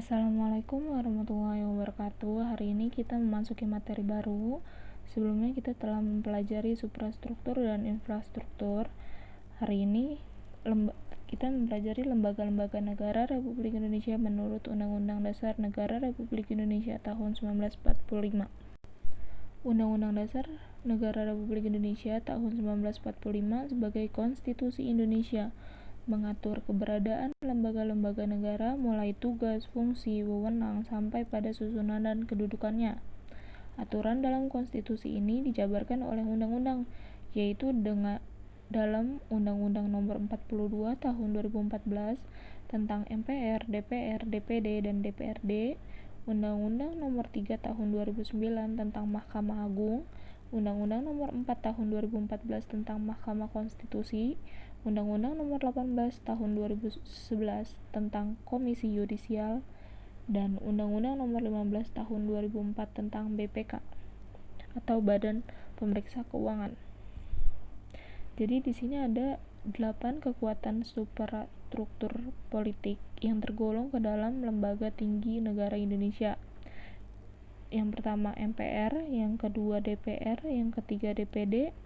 Assalamualaikum warahmatullahi wabarakatuh. Hari ini kita memasuki materi baru. Sebelumnya kita telah mempelajari suprastruktur dan infrastruktur. Hari ini kita mempelajari lembaga-lembaga negara Republik Indonesia menurut Undang-Undang Dasar Negara Republik Indonesia tahun 1945. Undang-Undang Dasar Negara Republik Indonesia tahun 1945 sebagai Konstitusi Indonesia mengatur keberadaan lembaga-lembaga negara mulai tugas, fungsi, wewenang, sampai pada susunan dan kedudukannya. Aturan dalam konstitusi ini dijabarkan oleh undang-undang, yaitu dalam Undang-Undang Nomor 42 Tahun 2014 tentang MPR, DPR, DPD, dan DPRD, Undang-Undang Nomor 3 Tahun 2009 tentang Mahkamah Agung, Undang-Undang Nomor 4 Tahun 2014 tentang Mahkamah Konstitusi, Undang-Undang Nomor 18 Tahun 2011 tentang Komisi Yudisial, dan Undang-Undang Nomor 15 Tahun 2004 tentang BPK atau Badan Pemeriksa Keuangan. Jadi di sini ada 8 kekuatan suprastruktur politik yang tergolong ke dalam lembaga tinggi negara Indonesia. Yang pertama MPR, yang kedua DPR, yang ketiga DPD,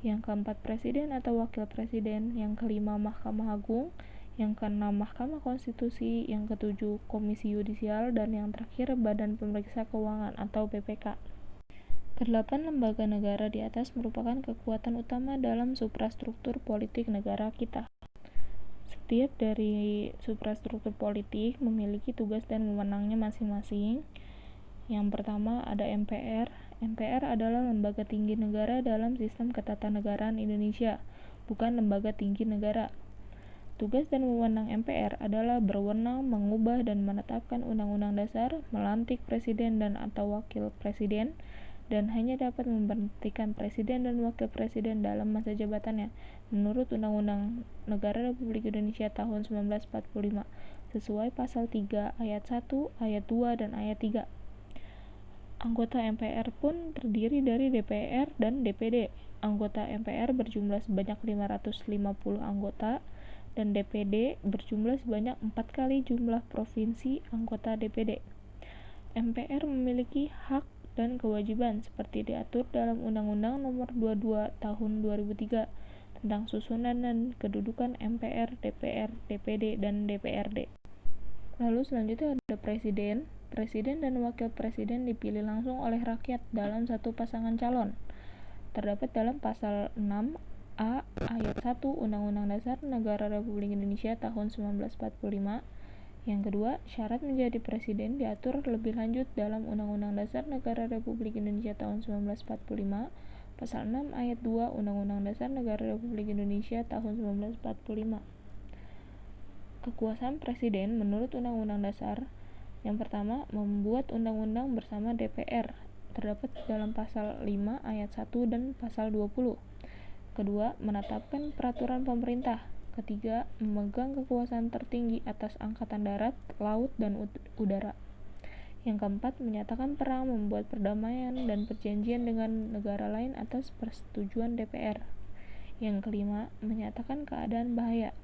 yang keempat presiden atau wakil presiden, yang kelima Mahkamah Agung, yang keenam Mahkamah Konstitusi, yang ketujuh Komisi Yudisial, dan yang terakhir Badan Pemeriksa Keuangan atau BPK. Kedelapan lembaga negara di atas merupakan kekuatan utama dalam suprastruktur politik negara kita. Setiap dari suprastruktur politik memiliki tugas dan wewenangnya masing-masing. Yang pertama ada MPR. MPR adalah lembaga tinggi negara dalam sistem ketatanegaraan Indonesia, bukan lembaga tinggi negara. Tugas dan wewenang MPR adalah berwenang mengubah dan menetapkan undang-undang dasar, melantik presiden dan atau wakil presiden, dan hanya dapat memberhentikan presiden dan wakil presiden dalam masa jabatannya menurut Undang-Undang Negara Republik Indonesia tahun 1945 sesuai pasal 3 ayat 1, ayat 2, dan ayat 3. Anggota MPR pun terdiri dari DPR dan DPD. Anggota MPR berjumlah sebanyak 550 anggota dan DPD berjumlah sebanyak 4 kali jumlah provinsi anggota DPD. MPR memiliki hak dan kewajiban seperti diatur dalam Undang-Undang Nomor 22 Tahun 2003 tentang susunan dan kedudukan MPR, DPR, DPD, dan DPRD. Lalu selanjutnya ada presiden. Presiden dan wakil presiden dipilih langsung oleh rakyat dalam satu pasangan calon. Terdapat dalam pasal 6A ayat 1 Undang-Undang Dasar Negara Republik Indonesia tahun 1945. Yang kedua, syarat menjadi presiden diatur lebih lanjut dalam Undang-Undang Dasar Negara Republik Indonesia tahun 1945, pasal 6 ayat 2 Undang-Undang Dasar Negara Republik Indonesia tahun 1945. Kekuasaan presiden menurut Undang-Undang Dasar, yang pertama, membuat undang-undang bersama DPR, terdapat dalam pasal 5 ayat 1 dan pasal 20. Kedua, menetapkan peraturan pemerintah. Ketiga, memegang kekuasaan tertinggi atas angkatan darat, laut, dan udara. Yang keempat, menyatakan perang, membuat perdamaian, dan perjanjian dengan negara lain atas persetujuan DPR. Yang kelima, menyatakan keadaan bahaya.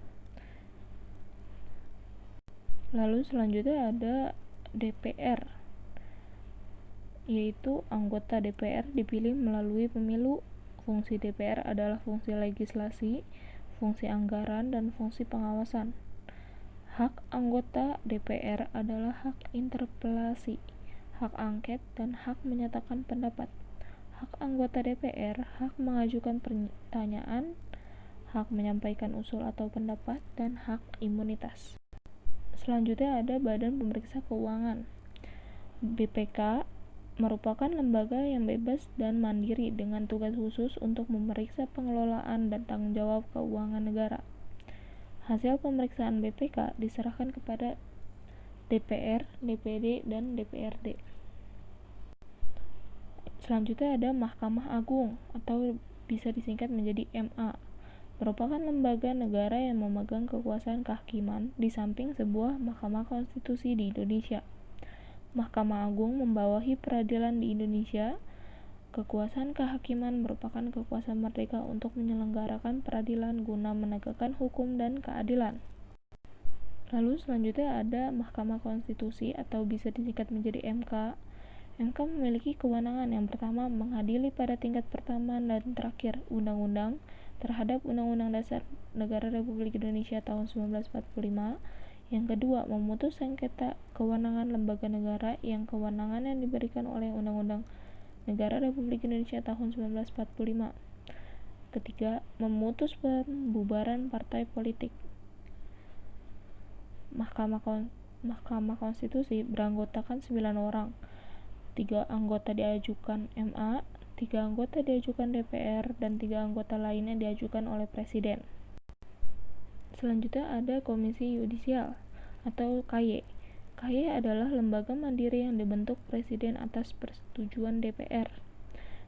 Lalu selanjutnya ada DPR, yaitu anggota DPR dipilih melalui pemilu. Fungsi DPR adalah fungsi legislasi, fungsi anggaran, dan fungsi pengawasan. Hak anggota DPR adalah hak interpelasi, hak angket, dan hak menyatakan pendapat. Hak anggota DPR, hak mengajukan pertanyaan, hak menyampaikan usul atau pendapat, dan hak imunitas. Selanjutnya ada Badan Pemeriksa Keuangan. BPK merupakan lembaga yang bebas dan mandiri dengan tugas khusus untuk memeriksa pengelolaan dan tanggung jawab keuangan negara. Hasil pemeriksaan BPK diserahkan kepada DPR, DPD, dan DPRD. Selanjutnya ada Mahkamah Agung atau bisa disingkat menjadi MA. Merupakan lembaga negara yang memegang kekuasaan kehakiman di samping sebuah Mahkamah Konstitusi di Indonesia. Mahkamah Agung membawahi peradilan di Indonesia. Kekuasaan kehakiman merupakan kekuasaan merdeka untuk menyelenggarakan peradilan guna menegakkan hukum dan keadilan. Lalu selanjutnya ada Mahkamah Konstitusi atau bisa disingkat menjadi MK. MK memiliki kewenangan yang pertama mengadili pada tingkat pertama dan terakhir undang-undang terhadap Undang-Undang Dasar Negara Republik Indonesia tahun 1945. Yang kedua, memutus sengketa kewenangan lembaga negara yang kewenangan yang diberikan oleh Undang-Undang Negara Republik Indonesia tahun 1945. Ketiga, memutus pembubaran partai politik. Mahkamah Konstitusi beranggotakan 9 orang. 3 anggota diajukan MA, 3 anggota diajukan DPR, dan 3 anggota lainnya diajukan oleh Presiden. Selanjutnya ada Komisi Yudisial atau KY. KY adalah lembaga mandiri yang dibentuk Presiden atas persetujuan DPR.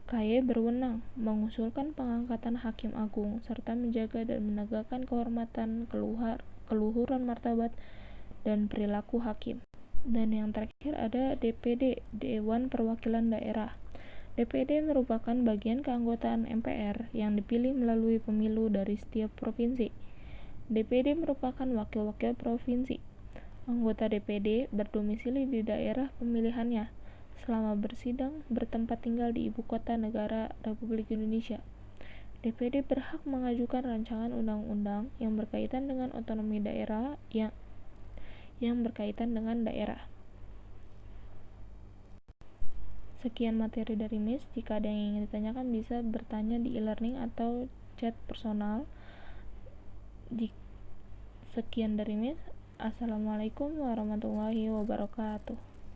KY berwenang mengusulkan pengangkatan Hakim Agung serta menjaga dan menegakkan kehormatan, keluhuran martabat, dan perilaku hakim. Dan yang terakhir ada DPD, Dewan Perwakilan Daerah. DPD merupakan bagian keanggotaan MPR yang dipilih melalui pemilu dari setiap provinsi. DPD merupakan wakil-wakil provinsi. Anggota DPD berdomisili di daerah pemilihannya selama bersidang bertempat tinggal di ibu kota negara Republik Indonesia. DPD berhak mengajukan rancangan undang-undang yang berkaitan dengan otonomi daerah yang berkaitan dengan daerah. Sekian materi dari Miss. Jika ada yang ingin ditanyakan bisa bertanya di e-learning atau chat personal. Sekian dari Miss. Assalamualaikum warahmatullahi wabarakatuh.